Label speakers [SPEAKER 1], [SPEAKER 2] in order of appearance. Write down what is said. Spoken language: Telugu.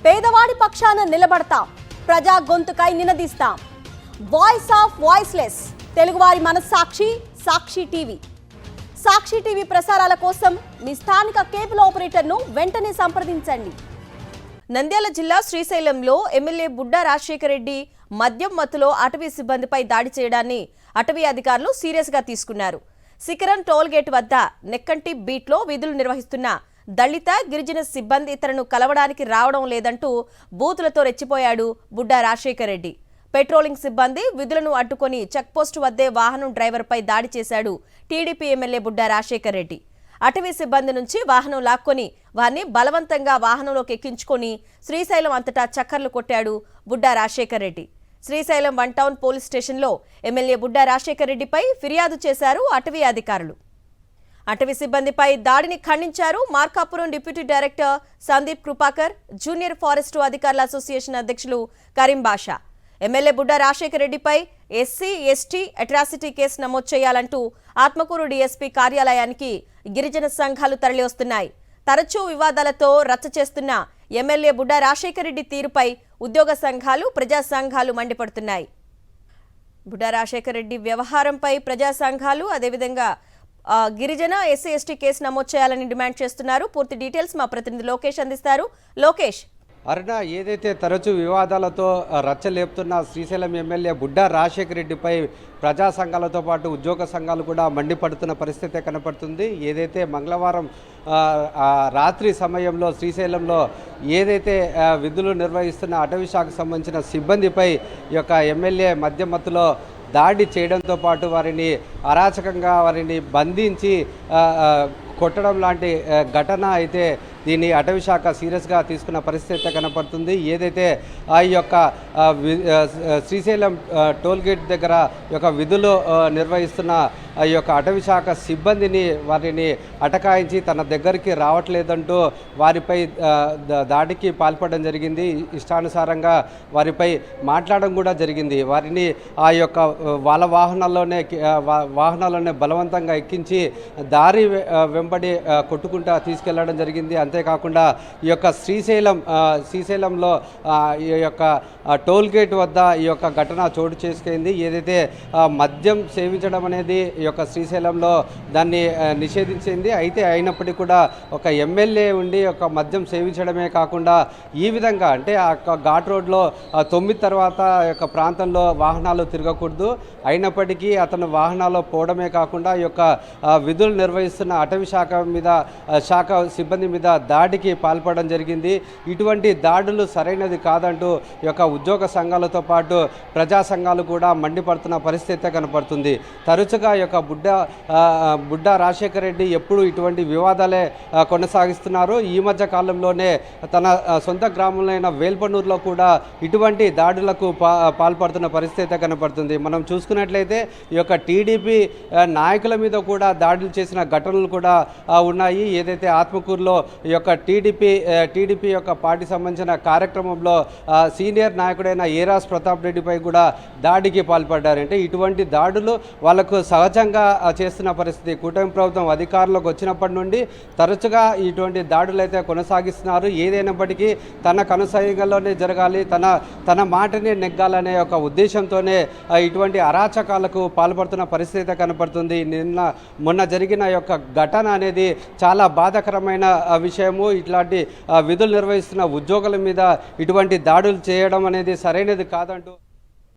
[SPEAKER 1] పేదవాడి పక్షాన నిలబడతాం, ప్రజా గొంతుకై నినదిస్తాం. వాయిస్ ఆఫ్ వాయిస్లెస్, తెలుగువారి మనస్సాక్షి సాక్షి టీవీ. సాక్షి టీవీ ప్రసారాల కోసం మీ స్థానిక కేబుల్ ఆపరేటర్ను వెంటనే సంప్రదించండి. నంద్యాల జిల్లా శ్రీశైలంలో ఎమ్మెల్యే బుడ్డా రాజశేఖర రెడ్డి మద్యం మత్తులో అటవీ సిబ్బందిపై దాడి చేయడాన్ని అటవీ అధికారులు సీరియస్గా తీసుకున్నారు. సికరం టోల్ గేట్ వద్ద నెక్కంటి బీట్లో విధులు నిర్వహిస్తున్న దళిత గిరిజన సిబ్బంది తనను కలవడానికి రావడం లేదంటూ బూతులతో రెచ్చిపోయాడు బుడ్డా రాజశేఖర రెడ్డి. పెట్రోలింగ్ సిబ్బంది విధులను అడ్డుకొని చెక్పోస్టు వద్దే వాహనం డ్రైవర్పై దాడి చేశాడు టీడీపీ ఎమ్మెల్యే బుడ్డా రాజశేఖర రెడ్డి. అటవీ సిబ్బంది నుంచి వాహనం లాక్కొని వారిని బలవంతంగా వాహనంలోకి ఎక్కించుకొని శ్రీశైలం అంతటా చక్కర్లు కొట్టాడు బుడ్డా రాజశేఖర రెడ్డి. శ్రీశైలం 1 టౌన్ పోలీస్ స్టేషన్లో ఎమ్మెల్యే బుడ్డా రాజశేఖర రెడ్డిపై ఫిర్యాదు చేశారు అటవీ అధికారులు. అటవీ సిబ్బందిపై దాడిని ఖండించారు Markapuram deputy director Sandeep Krupakar, junior forest అధికారుల అసోసియేషన్ అధ్యక్షులు కరీం బాషా. ఎమ్మెల్యే బుడ్డా రాజశేఖర రెడ్డిపై ఎస్సీ ఎస్టీ అట్రాసిటీ కేసు నమోదు చేయాలంటూ ఆత్మకూరు డీఎస్పీ కార్యాలయానికి గిరిజన సంఘాలు తరలివస్తున్నాయి. తరచూ వివాదాలతో రచ్చ చేస్తున్న ఎమ్మెల్యే బుడ్డా రాజశేఖర రెడ్డి తీరుపై ఉద్యోగ సంఘాలు, ప్రజా సంఘాలు మండిపడుతున్నాయి. బుడ్డా రాజశేఖర రెడ్డి వ్యవహారంపై ప్రజా సంఘాలు అదేవిధంగా గిరిజన ఎస్సీ ఎస్టీ కేసు నమోదు చేయాలని డిమాండ్ చేస్తున్నారు. పూర్తి డీటెయిల్స్ మా ప్రతినిధి లోకేష్ అందిస్తారు. లోకేష్,
[SPEAKER 2] అరుణ, ఏదైతే తరచూ వివాదాలతో రచ్చలేపుతున్న శ్రీశైలం ఎమ్మెల్యే బుడ్డా రాజశేఖర రెడ్డిపై ప్రజా సంఘాలతో పాటు ఉద్యోగ సంఘాలు కూడా మండిపడుతున్న పరిస్థితి కనపడుతుంది. ఏదైతే మంగళవారం రాత్రి సమయంలో శ్రీశైలంలో ఏదైతే విధులు నిర్వహిస్తున్న అటవీ శాఖకు సంబంధించిన సిబ్బందిపై ఈ యొక్క ఎమ్మెల్యే మద్యం మత్తులో దాడి చేయడంతో పాటు వారిని అరాచకంగా వారిని బంధించి కొట్టడం లాంటి ఘటన అయితే దీన్ని అటవీ శాఖ సీరియస్గా తీసుకున్న పరిస్థితి కనపడుతుంది. ఏదైతే ఈ యొక్క శ్రీశైలం టోల్ గేట్ దగ్గర యొక్క విధులు నిర్వహిస్తున్న ఈ యొక్క అటవీ శాఖ సిబ్బందిని వారిని అటకాయించి తన దగ్గరికి రావట్లేదంటూ వారిపై దాడికి పాల్పడడం జరిగింది. ఇష్టానుసారంగా వారిపై మాట్లాడడం కూడా జరిగింది. వారిని ఆ యొక్క వాళ్ళ వాహనాల్లోనే బలవంతంగా ఎక్కించి దారి వెంబడి కొట్టుకుంటా తీసుకెళ్లడం జరిగింది. అంతేకాకుండా ఈ యొక్క శ్రీశైలంలో ఈ యొక్క టోల్ గేట్ వద్ద ఈ యొక్క ఘటన చోటు చేసుకుంది. ఏదైతే మద్యం సేవించడం అనేది ఈ యొక్క శ్రీశైలంలో దాన్ని నిషేధించింది. అయితే అయినప్పటికీ కూడా ఒక ఎమ్మెల్యే ఉండి ఒక మద్యం సేవించడమే కాకుండా ఈ విధంగా అంటే ఆ ఘాట్ రోడ్లో 9 తర్వాత యొక్క ప్రాంతంలో వాహనాలు తిరగకూడదు. అయినప్పటికీ అతను వాహనాల్లో పోవడమే కాకుండా ఈ యొక్క విధులు నిర్వహిస్తున్న అటవీ శాఖ సిబ్బంది మీద దాడికి పాల్పడడం జరిగింది. ఇటువంటి దాడులు సరైనది కాదంటూ ఈ యొక్క ఉద్యోగ సంఘాలతో పాటు ప్రజా సంఘాలు కూడా మండిపడుతున్న పరిస్థితి కనపడుతుంది. తరచుగా ఈ యొక్క బుడ్డా రాజశేఖర రెడ్డి ఎప్పుడు ఇటువంటి వివాదాలే కొనసాగిస్తున్నారు. ఈ మధ్య కాలంలోనే తన సొంత గ్రామంలో వేల్పనూరులో కూడా ఇటువంటి దాడులకు పాల్పడుతున్న పరిస్థితి కనపడుతుంది. మనం చూసుకున్నట్లయితే ఈ యొక్క టీడీపీ నాయకుల మీద కూడా దాడులు చేసిన ఘటనలు కూడా ఉన్నాయి. ఏదైతే ఆత్మకూరులో ఈ యొక్క టీడీపీ యొక్క పార్టీ సంబంధించిన కార్యక్రమంలో సీనియర్ నాయకుడైన ఏరాస్ ప్రతాప్ రెడ్డిపై కూడా దాడికి పాల్పడ్డారు. అంటే ఇటువంటి దాడులు వాళ్ళకు సహజంగా చేస్తున్న పరిస్థితి. కూటమి ప్రభుత్వం అధికారంలోకి వచ్చినప్పటి నుండి తరచుగా ఇటువంటి దాడులు అయితే కొనసాగిస్తున్నారు. ఏదైనప్పటికీ తన కనుసైగల్లోనే జరగాలి, తన మాటని నెగ్గాలనే ఒక ఉద్దేశంతోనే ఇటువంటి అరాచకాలకు పాల్పడుతున్న పరిస్థితి కనపడుతుంది. మొన్న జరిగిన యొక్క ఘటన అనేది చాలా బాధాకరమైన విషయము. ఇట్లాంటి విధులు నిర్వహిస్తున్న ఉద్యోగుల మీద ఇటువంటి దాడులు చేయడం అనేది సరైనది కాదంటూ